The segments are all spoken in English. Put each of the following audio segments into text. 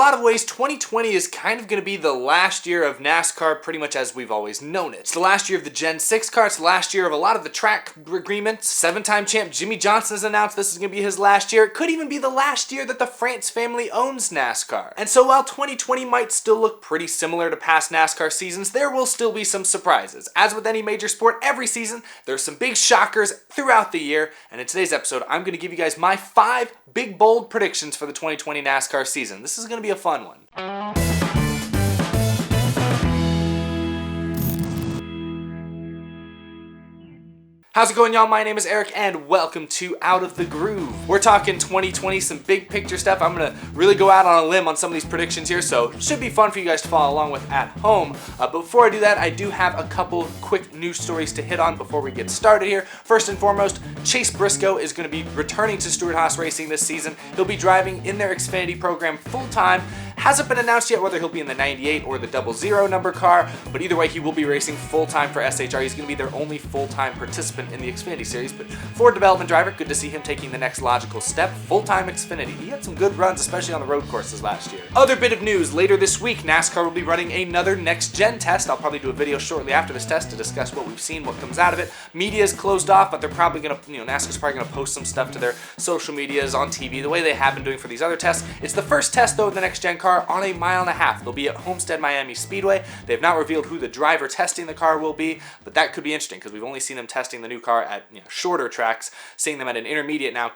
lot of ways, 2020 is kind of going to be the last year of NASCAR pretty much as we've always known it. It's the last year of the Gen 6 car. It's the last year of a lot of the track agreements. 7-time champ Jimmie Johnson has announced this is going to be his last year. It could even be the last year that the France family owns NASCAR. And so while 2020 might still look pretty similar to past NASCAR seasons, there will still be some surprises. As with any major sport, every season, there's some big shockers throughout the year. And in today's episode, I'm going to give you guys my 5 big bold predictions for the 2020 NASCAR season. This is going to be a fun one. How's it going, y'all? My name is Eric and welcome to Out of the Groove. We're talking 2020, some big picture stuff. I'm gonna really go out on a limb on some of these predictions here, so it should be fun for you guys to follow along with at home. But before I do that, I do have a couple quick news stories to hit on before we get started here. First and foremost, Chase Briscoe is gonna be returning to Stewart-Haas Racing this season. He'll be driving in their Xfinity program full-time. Hasn't been announced yet whether he'll be in the 98 or the 00 number car, but either way, he will be racing full-time for SHR. He's going to be their only full-time participant in the Xfinity Series, but Ford development driver, good to see him taking the next logical step, full-time Xfinity. He had some good runs, especially on the road courses last year. Other bit of news, later this week, NASCAR will be running another next-gen test. I'll probably do a video shortly after this test to discuss what we've seen, what comes out of it. Media is closed off, but they're probably going to, NASCAR's probably going to post some stuff to their social medias, on TV, the way they have been doing for these other tests. It's the first test, though, of the next-gen car on a mile and a half. They'll be at Homestead Miami Speedway. They've not revealed who the driver testing the car will be, but that could be interesting because we've only seen them testing the new car at shorter tracks. Seeing them at an intermediate now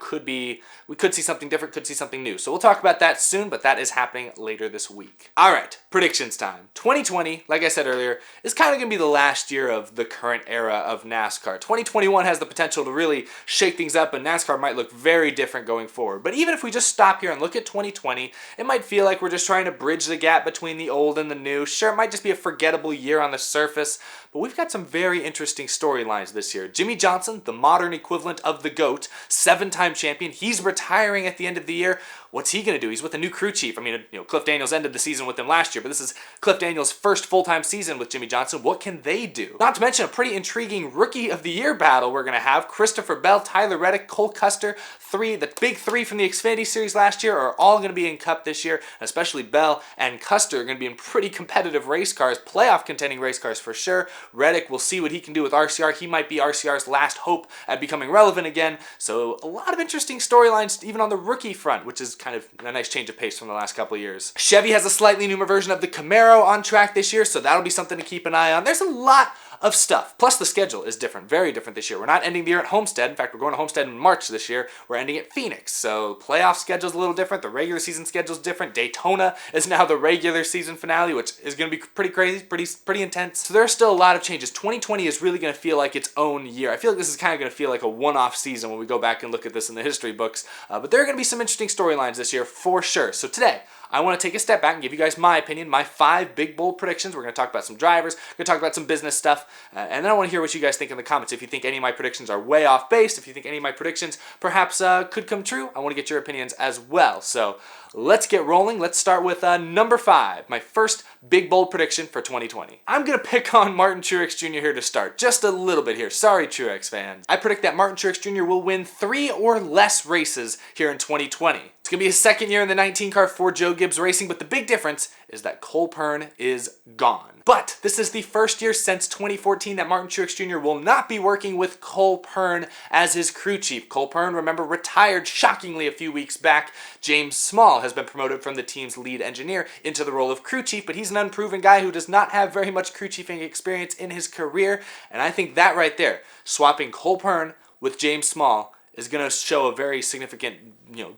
we could see something different, could see something new. So we'll talk about that soon, but that is happening later this week. All right, predictions time. 2020, like I said earlier, is kind of going to be the last year of the current era of NASCAR. 2021 has the potential to really shake things up, and NASCAR might look very different going forward. But even if we just stop here and look at 2020, it might feel like we're just trying to bridge the gap between the old and the new. Sure, it might just be a forgettable year on the surface, but we've got some very interesting storylines this year. Jimmie Johnson, the modern equivalent of the GOAT, 7-time champion, he's retiring at the end of the year. What's he going to do? He's with a new crew chief. I mean, Cliff Daniels ended the season with him last year, but this is Cliff Daniels' first full-time season with Jimmie Johnson. What can they do? Not to mention a pretty intriguing Rookie of the Year battle we're going to have. Christopher Bell, Tyler Reddick, Cole Custer, the big three from the Xfinity Series last year are all going to be in Cup this year, especially Bell and Custer are going to be in pretty competitive race cars, playoff contending race cars for sure. Reddick, we'll see what he can do with RCR. He might be RCR's last hope at becoming relevant again. So a lot of interesting storylines even on the rookie front, which is kind of a nice change of pace from the last couple of years. Chevy has a slightly newer version of the Camaro on track this year, so that'll be something to keep an eye on. There's a lot of stuff. Plus the schedule is different, very different this year. We're not ending the year at Homestead. In fact, we're going to Homestead in March this year. We're ending at Phoenix. So playoff schedule's a little different. The regular season schedule's different. Daytona is now the regular season finale, which is going to be pretty crazy, pretty intense. So there's still a lot of changes. 2020 is really going to feel like its own year. I feel like this is kind of going to feel like a one-off season when we go back and look at this in the history books. But there are going to be some interesting storylines this year for sure. So today, I want to take a step back and give you guys my opinion, my 5 big, bold predictions. We're going to talk about some drivers, we're going to talk about some business stuff, and then I want to hear what you guys think in the comments. If you think any of my predictions are way off base, if you think any of my predictions perhaps could come true, I want to get your opinions as well. So let's get rolling. Let's start with number 5, my first big, bold prediction for 2020. I'm going to pick on Martin Truex Jr. here to start, just a little bit here. Sorry, Truex fans. I predict that Martin Truex Jr. will win 3 or less races here in 2020. It's going to be his second year in the 19 car for Joe Gibbs Racing, but the big difference is that Cole Pearn is gone. But this is the first year since 2014 that Martin Truex Jr. will not be working with Cole Pearn as his crew chief. Cole Pearn, remember, retired shockingly a few weeks back. James Small has been promoted from the team's lead engineer into the role of crew chief, but he's an unproven guy who does not have very much crew chiefing experience in his career, and I think that right there, swapping Cole Pearn with James Small, is going to show a very significant,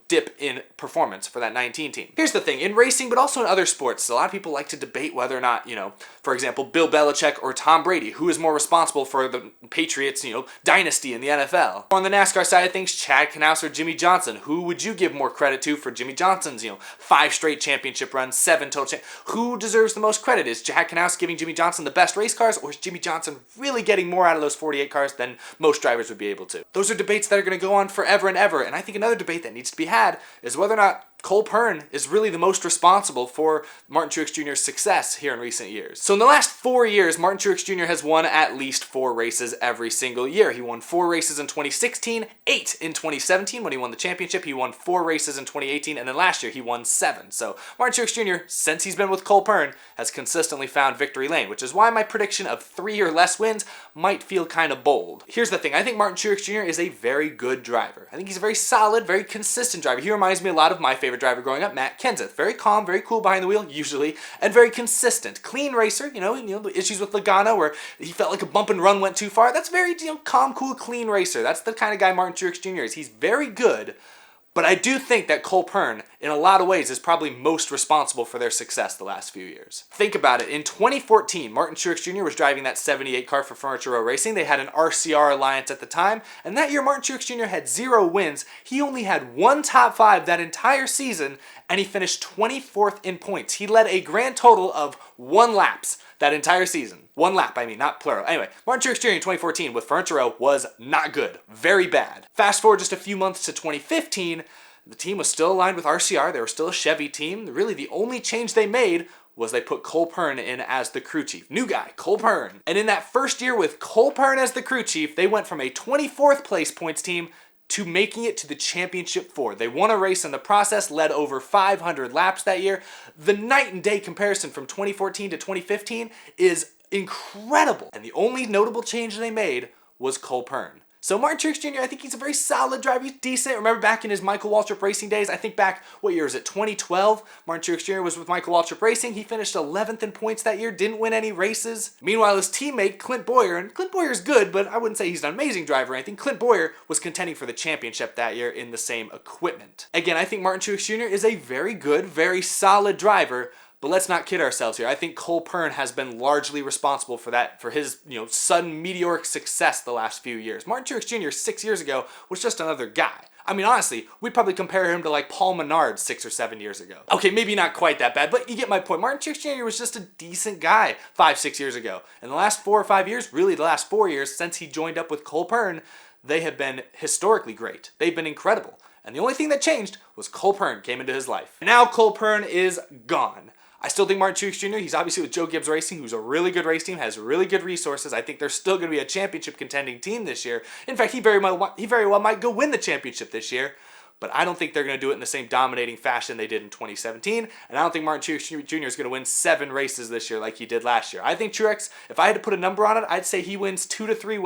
dip in performance for that 19 team. Here's the thing, in racing, but also in other sports, a lot of people like to debate whether or not, for example, Bill Belichick or Tom Brady, who is more responsible for the Patriots, dynasty in the NFL. On the NASCAR side of things, Chad Knaus or Jimmie Johnson, who would you give more credit to for Jimmie Johnson's, 5 straight championship runs, 7 total who deserves the most credit? Is Chad Knaus giving Jimmie Johnson the best race cars, or is Jimmie Johnson really getting more out of those 48 cars than most drivers would be able to? Those are debates that are going to go on forever and ever, and I think another debate that needs to be had is whether or not Cole Pearn is really the most responsible for Martin Truex Jr.'s success here in recent years. So in the last 4 years, Martin Truex Jr. has won at least 4 races every single year. He won 4 races in 2016, 8 in 2017 when he won the championship. He won 4 races in 2018, and then last year he won 7. So Martin Truex Jr., since he's been with Cole Pearn, has consistently found victory lane, which is why my prediction of 3 or less wins might feel kind of bold. Here's the thing, I think Martin Truex Jr. is a very good driver. I think he's a very solid, very consistent driver. He reminds me a lot of my favorite driver growing up, Matt Kenseth. Very calm, very cool behind the wheel, usually, and very consistent. Clean racer, you know the issues with Logano where he felt like a bump and run went too far. That's very, calm, cool, clean racer. That's the kind of guy Martin Truex Jr. is. He's very good, but I do think that Cole Pearn, in a lot of ways, is probably most responsible for their success the last few years. Think about it. In 2014, Martin Truex Jr. was driving that 78 car for Furniture Row Racing. They had an RCR alliance at the time, and that year Martin Truex Jr. had 0 wins. He only had 1 top 5 that entire season, and he finished 24th in points. He led a grand total of 1 laps that entire season. 1 lap, I mean, not plural. Anyway, Martin Truex Jr. in 2014 with Furniture Row was not good. Very bad. Fast forward just a few months to 2015, the team was still aligned with RCR. They were still a Chevy team. Really, the only change they made was they put Cole Pearn in as the crew chief. New guy, Cole Pearn. And in that first year with Cole Pearn as the crew chief, they went from a 24th place points team to making it to the championship 4. They won a race in the process, led over 500 laps that year. The night and day comparison from 2014 to 2015 is incredible. And the only notable change they made was Cole Pearn. So Martin Truex Jr., I think he's a very solid driver. He's decent. Remember back in his Michael Waltrip Racing days, I think back, what year is it, 2012? Martin Truex Jr. was with Michael Waltrip Racing. He finished 11th in points that year, didn't win any races. Meanwhile, his teammate, Clint Bowyer, and Clint Bowyer's good, but I wouldn't say he's an amazing driver. I think Clint Bowyer was contending for the championship that year in the same equipment. Again, I think Martin Truex Jr. is a very good, very solid driver, but let's not kid ourselves here. I think Cole Pearn has been largely responsible for that, for his, sudden meteoric success the last few years. Martin Truex Jr. 6 years ago was just another guy. I mean, honestly, we'd probably compare him to like Paul Menard 6 or 7 years ago. Okay, maybe not quite that bad, but you get my point. Martin Truex Jr. was just a decent guy 5-6 years ago. In the last 4 or 5 years, really the last 4 years since he joined up with Cole Pearn, they have been historically great. They've been incredible. And the only thing that changed was Cole Pearn came into his life. And now Cole Pearn is gone. I still think Martin Truex Jr., he's obviously with Joe Gibbs Racing, who's a really good race team, has really good resources. I think they're still going to be a championship contending team this year. In fact, he very well might go win the championship this year. But I don't think they're going to do it in the same dominating fashion they did in 2017. And I don't think Martin Truex Jr. is going to win 7 races this year like he did last year. I think Truex, if I had to put a number on it, I'd say he wins 2 to 3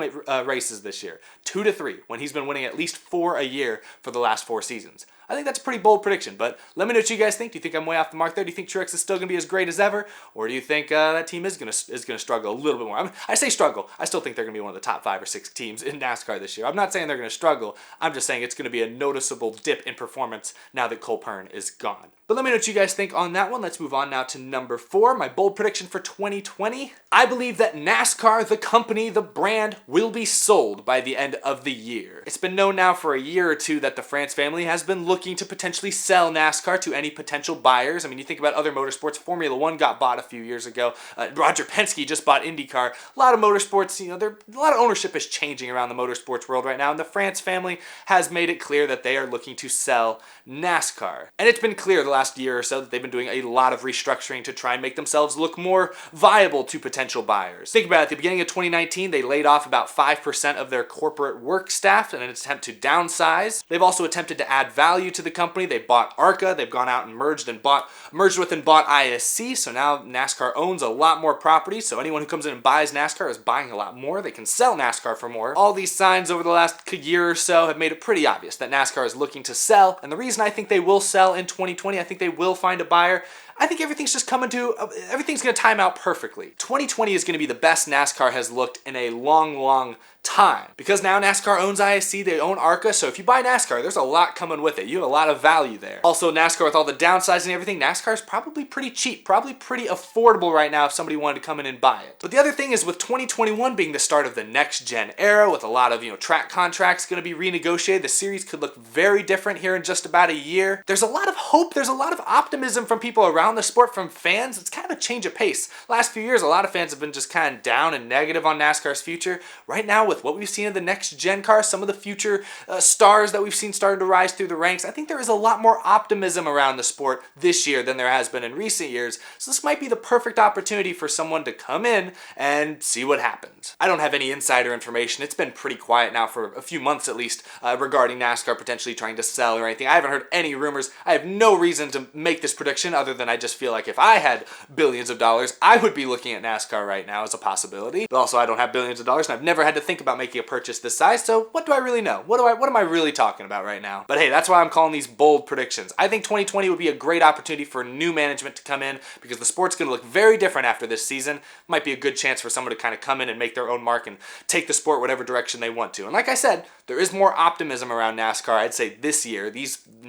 races this year. 2 to 3, when he's been winning at least 4 a year for the last 4 seasons. I think that's a pretty bold prediction, but let me know what you guys think. Do you think I'm way off the mark there? Do you think Truex is still going to be as great as ever? Or do you think that team is going to struggle a little bit more? I say struggle. I still think they're going to be one of the top 5 or 6 teams in NASCAR this year. I'm not saying they're going to struggle. I'm just saying it's going to be a noticeable dip in performance now that Cole Pearn is gone. But let me know what you guys think on that one. Let's move on now to number 4, my bold prediction for 2020. I believe that NASCAR, the company, the brand, will be sold by the end of the year. It's been known now for a year or two that the France family has been looking to potentially sell NASCAR to any potential buyers. I mean, you think about other motorsports. Formula One got bought a few years ago. Roger Penske just bought IndyCar. A lot of motorsports, a lot of ownership is changing around the motorsports world right now, and the France family has made it clear that they are looking to sell NASCAR. And it's been clear the last year or so that they've been doing a lot of restructuring to try and make themselves look more viable to potential buyers. Think about it, at the beginning of 2019, they laid off about 5% of their corporate work staff in an attempt to downsize. They've also attempted to add value to the company. They bought ARCA, they've gone out and merged with and bought ISC, so now NASCAR owns a lot more property, so anyone who comes in and buys NASCAR is buying a lot more. They can sell NASCAR for more. All these signs over the last year or so have made it pretty obvious that NASCAR is looking to sell, and the reason I think they will sell in 2020, I think they will find a buyer. I think everything's going to time out perfectly. 2020 is going to be the best NASCAR has looked in a long, long time. Because now NASCAR owns ISC, they own ARCA, so if you buy NASCAR, there's a lot coming with it. You have a lot of value there. Also, NASCAR, with all the downsizing and everything, NASCAR is probably pretty cheap, probably pretty affordable right now if somebody wanted to come in and buy it. But the other thing is, with 2021 being the start of the next gen era, with a lot of track contracts going to be renegotiated, the series could look very different here in just about a year. There's a lot of hope, there's a lot of optimism from people around around the sport from fans, it's kind of a change of pace. Last few years, a lot of fans have been just kind of down and negative on NASCAR's future. Right now, with what we've seen in the next gen cars, some of the future stars that we've seen starting to rise through the ranks, I think there is a lot more optimism around the sport this year than there has been in recent years. So this might be the perfect opportunity for someone to come in and see what happens. I don't have any insider information. It's been pretty quiet now for a few months at least regarding NASCAR potentially trying to sell or anything. I haven't heard any rumors. I have no reason to make this prediction other than I just feel like if I had billions of dollars, I would be looking at NASCAR right now as a possibility. But also I don't have billions of dollars and I've never had to think about making a purchase this size, so what do I really know? What am I really talking about right now? But hey, that's why I'm calling these bold predictions. I think 2020 would be a great opportunity for new management to come in because the sport's going to look very different after this season. Might be a good chance for someone to kind of come in and make their own mark and take the sport whatever direction they want to. And like I said, there is more optimism around NASCAR, I'd say this year,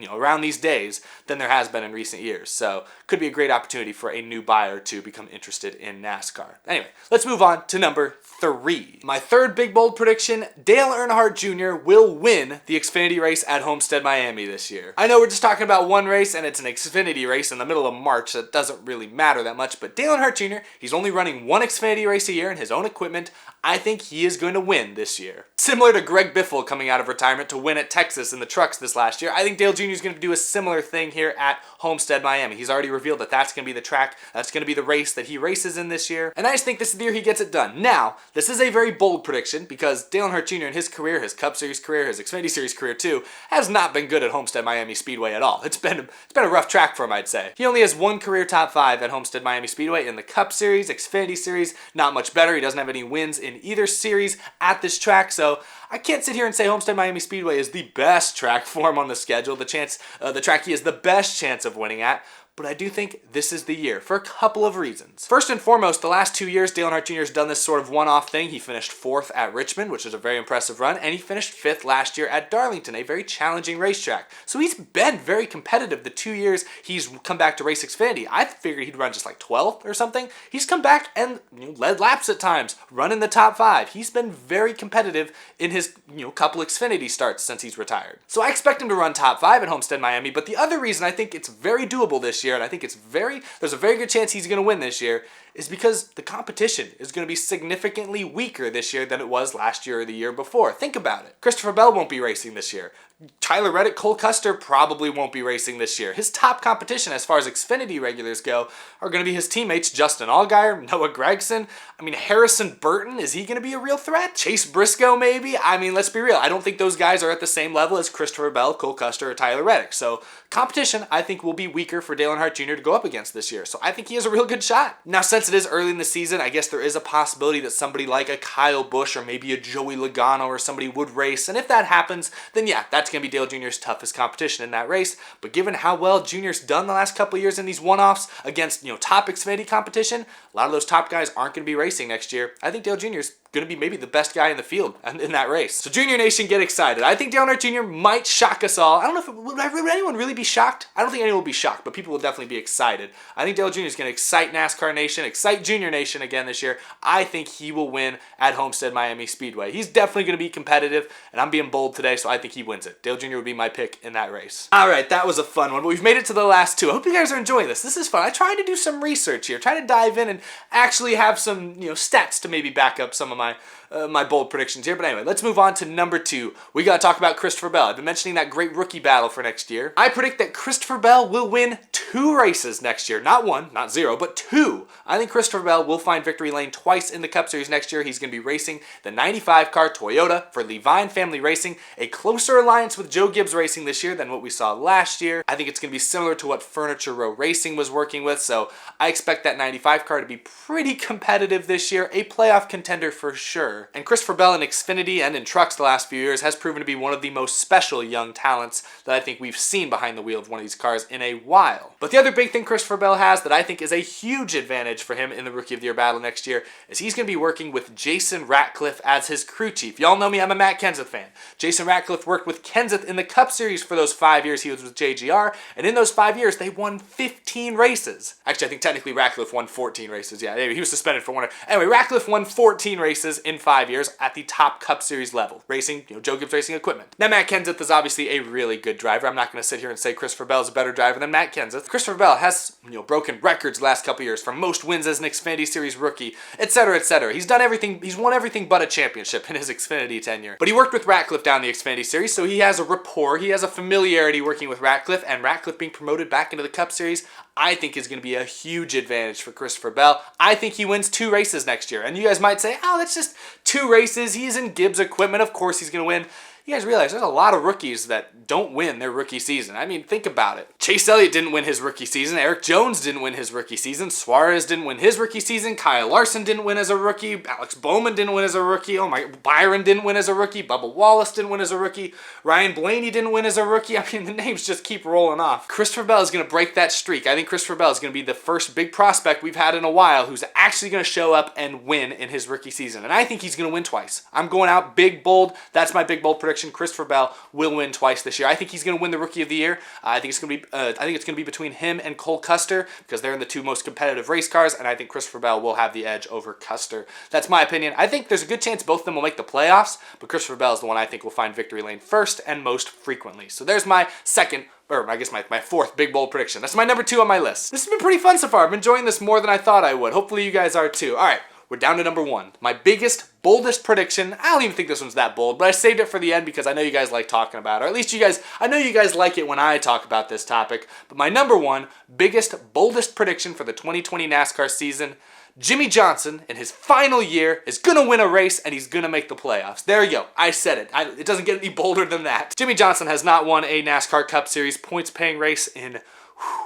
around these days, than there has been in recent years. So could be a great opportunity for a new buyer to become interested in NASCAR. Anyway, let's move on to number 3. My third big bold prediction, Dale Earnhardt Jr. will win the Xfinity race at Homestead, Miami this year. I know we're just talking about one race and it's an Xfinity race in the middle of March, so it doesn't really matter that much, but Dale Earnhardt Jr., he's only running one Xfinity race a year in his own equipment. I think he is going to win this year. Similar to Greg Biffle coming out of retirement to win at Texas in the trucks this last year, I think Dale Jr. is going to do a similar thing here at Homestead, Miami. He's already revealed that that's going to be the track, that's going to be the race that he races in this year, and I just think this is the year he gets it done. Now, this is a very bold prediction because Dale Earnhardt Jr. in his career, his Cup Series career, his Xfinity Series career too, has not been good at Homestead Miami Speedway at all. It's been a rough track for him, I'd say. He only has one career top 5 at Homestead Miami Speedway in the Cup Series, Xfinity Series, not much better. He doesn't have any wins in either series at this track, so I can't sit here and say Homestead Miami Speedway is the best track for him on the schedule, the track he has the best chance of winning at. But I do think this is the year for a couple of reasons. First and foremost, the last 2 years, Dale Earnhardt Jr. has done this sort of one-off thing. He finished 4th at Richmond, which was a very impressive run, and he finished 5th last year at Darlington, a very challenging racetrack. So he's been very competitive the 2 years he's come back to race Xfinity. I figured he'd run just like 12th or something. He's come back and led laps at times, run in the top 5. He's been very competitive in his couple Xfinity starts since he's retired. So I expect him to run top 5 at Homestead Miami, but the other reason I think it's very doable this year, and I think there's a very good chance he's going to win this year, is because the competition is going to be significantly weaker this year than it was last year or the year before. Think about it. Christopher Bell won't be racing this year. Tyler Reddick, Cole Custer probably won't be racing this year. His top competition as far as Xfinity regulars go are going to be his teammates Justin Allgaier, Noah Gragson. Harrison Burton, is he going to be a real threat? Chase Briscoe maybe? Let's be real. I don't think those guys are at the same level as Christopher Bell, Cole Custer, or Tyler Reddick. So competition, I think, will be weaker for Dale Earnhardt Jr. to go up against this year. So I think he has a real good shot. Now, since it is early in the season, I guess there is a possibility that somebody like a Kyle Busch or maybe a Joey Logano or somebody would race. And if that happens, then yeah, that's going to be Dale Jr.'s toughest competition in that race. But given how well Jr.'s done the last couple of years in these one-offs against top Xfinity competition, a lot of those top guys aren't going to be racing next year. I think Dale Jr.'s going to be maybe the best guy in the field in that race. So Junior Nation, get excited. I think Dale Earnhardt Jr. might shock us all. I don't know if would anyone really be shocked? I don't think anyone will be shocked, but people will definitely be excited. I think Dale Jr. is going to excite NASCAR Nation, excite Junior Nation again this year. I think he will win at Homestead Miami Speedway. He's definitely going to be competitive, and I'm being bold today, so I think he wins it. Dale Jr. would be my pick in that race. All right, that was a fun one, but we've made it to the last 2. I hope you guys are enjoying this. This is fun. I tried to do some research here, try to dive in and actually have some stats to maybe back up some of my bold predictions here. But anyway, let's move on to number 2. We got to talk about Christopher Bell. I've been mentioning that great rookie battle for next year. I predict that Christopher Bell will win 2 races next year. Not 1, not 0, but 2. I think Christopher Bell will find victory lane twice in the Cup Series next year. He's going to be racing the 95 car Toyota for Levine Family Racing, a closer alliance with Joe Gibbs Racing this year than what we saw last year. I think it's going to be similar to what Furniture Row Racing was working with, so I expect that 95 car to be pretty competitive this year, a playoff contender for sure. And Christopher Bell in Xfinity and in trucks the last few years has proven to be one of the most special young talents that I think we've seen behind the wheel of one of these cars in a while. But the other big thing Christopher Bell has that I think is a huge advantage for him in the Rookie of the Year battle next year is he's going to be working with Jason Ratcliffe as his crew chief. Y'all know me, I'm a Matt Kenseth fan. Jason Ratcliffe worked with Kenseth in the Cup Series for those 5 years he was with JGR, and in those 5 years they won 15 races. Actually, I think technically Ratcliffe won 14 races. Yeah, he was suspended for one. Anyway, Ratcliffe won 14 races races in 5 years at the top Cup Series level, racing, Joe Gibbs Racing equipment. Now, Matt Kenseth is obviously a really good driver. I'm not going to sit here and say Christopher Bell is a better driver than Matt Kenseth. Christopher Bell has, broken records the last couple years for most wins as an Xfinity Series rookie, etc., etc. He's done everything. He's won everything but a championship in his Xfinity tenure. But he worked with Ratcliffe down the Xfinity Series, so he has a rapport. He has a familiarity working with Ratcliffe, and Ratcliffe being promoted back into the Cup Series, I think is going to be a huge advantage for Christopher Bell. I think he wins 2 races next year. And you guys might say, oh, that's just 2 races. He's in Gibbs equipment. Of course he's going to win. You guys realize there's a lot of rookies that don't win their rookie season. I mean, think about it. Chase Elliott didn't win his rookie season. Eric Jones didn't win his rookie season. Suarez didn't win his rookie season. Kyle Larson didn't win as a rookie. Alex Bowman didn't win as a rookie. Byron didn't win as a rookie. Bubba Wallace didn't win as a rookie. Ryan Blaney didn't win as a rookie. I mean, the names just keep rolling off. Christopher Bell is going to break that streak. I think Christopher Bell is going to be the first big prospect we've had in a while who's actually going to show up and win in his rookie season. And I think he's going to win twice. I'm going out big, bold. That's my big, bold prediction. Christopher Bell will win twice this year. I think he's going to win the Rookie of the Year. I think it's going to be between him and Cole Custer because they're in the 2 most competitive race cars, and I think Christopher Bell will have the edge over Custer. That's my opinion. I think there's a good chance both of them will make the playoffs, but Christopher Bell is the one I think will find victory lane first and most frequently. So there's my second, or I guess my 4th big bold prediction. That's my number 2 on my list. This has been pretty fun so far. I'm enjoying this more than I thought I would. Hopefully you guys are too. All right. We're down to number 1. My biggest, boldest prediction. I don't even think this one's that bold, but I saved it for the end because I know you guys like talking about it. Or at least I know you guys like it when I talk about this topic. But my number 1, biggest, boldest prediction for the 2020 NASCAR season, Jimmie Johnson, in his final year, is going to win a race and he's going to make the playoffs. There you go. I said it. It doesn't get any bolder than that. Jimmie Johnson has not won a NASCAR Cup Series points-paying race in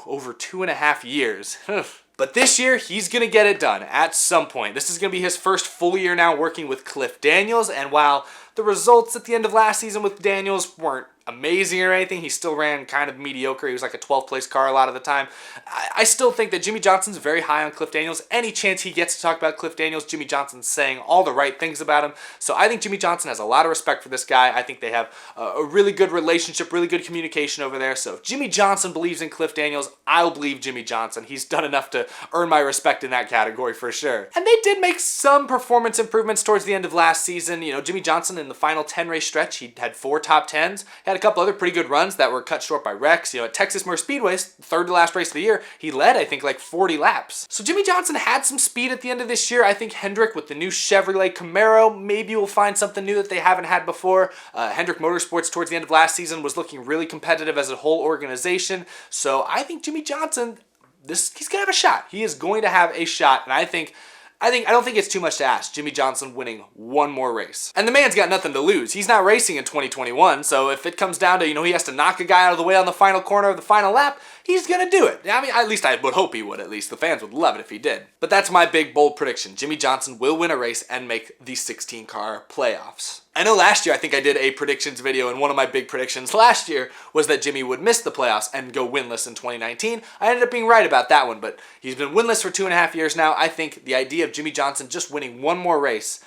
over 2.5 years. But this year, he's going to get it done at some point. This is going to be his first full year now working with Cliff Daniels, and while the results at the end of last season with Daniels weren't amazing or anything, he still ran kind of mediocre. He was like a 12th place car a lot of the time. I still think that Jimmie Johnson's very high on Cliff Daniels. Any chance he gets to talk about Cliff Daniels, Jimmie Johnson's saying all the right things about him. So I think Jimmie Johnson has a lot of respect for this guy. I think they have a really good relationship, really good communication over there. So if Jimmie Johnson believes in Cliff Daniels, I'll believe Jimmie Johnson. He's done enough to earn my respect in that category for sure. And they did make some performance improvements towards the end of last season. Jimmie Johnson in the final 10 race stretch, he had 4 top 10s. He had a couple other pretty good runs that were cut short by wrecks. At Texas Motor Speedway's 3rd to last race of the year, he led, I think, like 40 laps. So Jimmie Johnson had some speed at the end of this year. I think Hendrick with the new Chevrolet Camaro maybe will find something new that they haven't had before. Hendrick Motorsports towards the end of last season was looking really competitive as a whole organization. So I think Jimmie Johnson, he's going to have a shot. He is going to have a shot, and I don't think it's too much to ask Jimmie Johnson winning 1 more race. And the man's got nothing to lose. He's not racing in 2021, so if it comes down to, he has to knock a guy out of the way on the final corner of the final lap, he's going to do it. I mean, at least I would hope he would, at least. The fans would love it if he did. But that's my big, bold prediction. Jimmie Johnson will win a race and make the 16-car playoffs. I know last year I think I did a predictions video, and one of my big predictions last year was that Jimmie would miss the playoffs and go winless in 2019. I ended up being right about that one, but he's been winless for 2.5 years now. I think the idea of Jimmie Johnson just winning 1 more race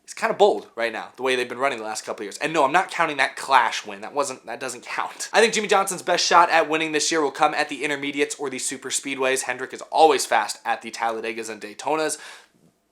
is kind of bold right now, the way they've been running the last couple of years. And no, I'm not counting that Clash win. That doesn't count. I think Jimmie Johnson's best shot at winning this year will come at the intermediates or the super speedways. Hendrick is always fast at the Talladegas and Daytonas.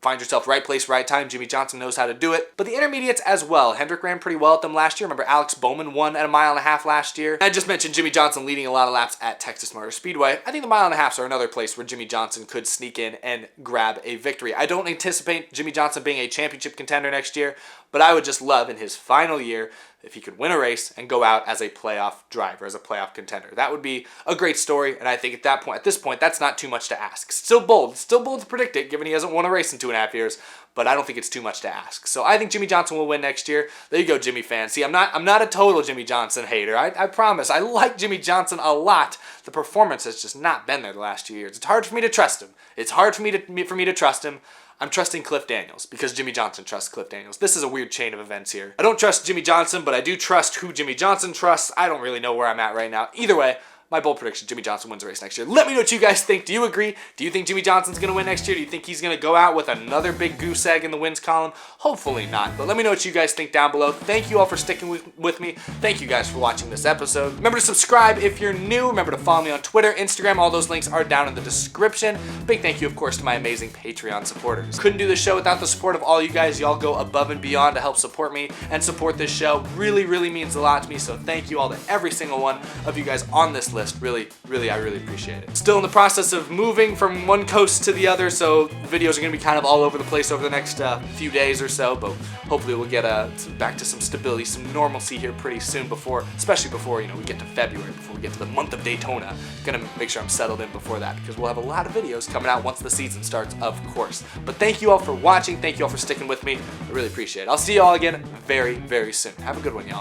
Find yourself right place, right time. Jimmie Johnson knows how to do it. But the intermediates as well. Hendrick ran pretty well at them last year. Remember, Alex Bowman won at 1.5 miles last year. I just mentioned Jimmie Johnson leading a lot of laps at Texas Motor Speedway. I think the 1.5 miles are another place where Jimmie Johnson could sneak in and grab a victory. I don't anticipate Jimmie Johnson being a championship contender next year, but I would just love in his final year if he could win a race and go out as a playoff driver, as a playoff contender. That would be a great story, and I think at this point, that's not too much to ask. Still bold to predict it, given he hasn't won a race in 2.5 years, but I don't think it's too much to ask. So I think Jimmie Johnson will win next year. There you go, Jimmie fans. See, I'm not a total Jimmie Johnson hater. I promise. I like Jimmie Johnson a lot. The performance has just not been there the last 2 years. It's hard for me to trust him. It's hard for me to trust him. I'm trusting Cliff Daniels because Jimmie Johnson trusts Cliff Daniels. This is a weird chain of events here. I don't trust Jimmie Johnson, but I do trust who Jimmie Johnson trusts. I don't really know where I'm at right now. Either way, my bold prediction, Jimmie Johnson wins the race next year. Let me know what you guys think. Do you agree? Do you think Jimmie Johnson's going to win next year? Do you think he's going to go out with another big goose egg in the wins column? Hopefully not, but let me know what you guys think down below. Thank you all for sticking with me. Thank you guys for watching this episode. Remember to subscribe if you're new. Remember to follow me on Twitter, Instagram. All those links are down in the description. Big thank you, of course, to my amazing Patreon supporters. Couldn't do this show without the support of all you guys. Y'all go above and beyond to help support me and support this show. Really, really means a lot to me, so thank you all to every single one of you guys on this list. Really, I really appreciate it. Still in the process of moving from one coast to the other, so videos are going to be kind of all over the place over the next few days or so, but hopefully we'll get back to some stability, some normalcy here pretty soon, especially before we get to February, before we get to the month of Daytona. Gonna make sure I'm settled in before that, because we'll have a lot of videos coming out once the season starts, of course. But thank you all for watching. Thank you all for sticking with me. I really appreciate it. I'll see you all again very, very soon. Have a good one, y'all.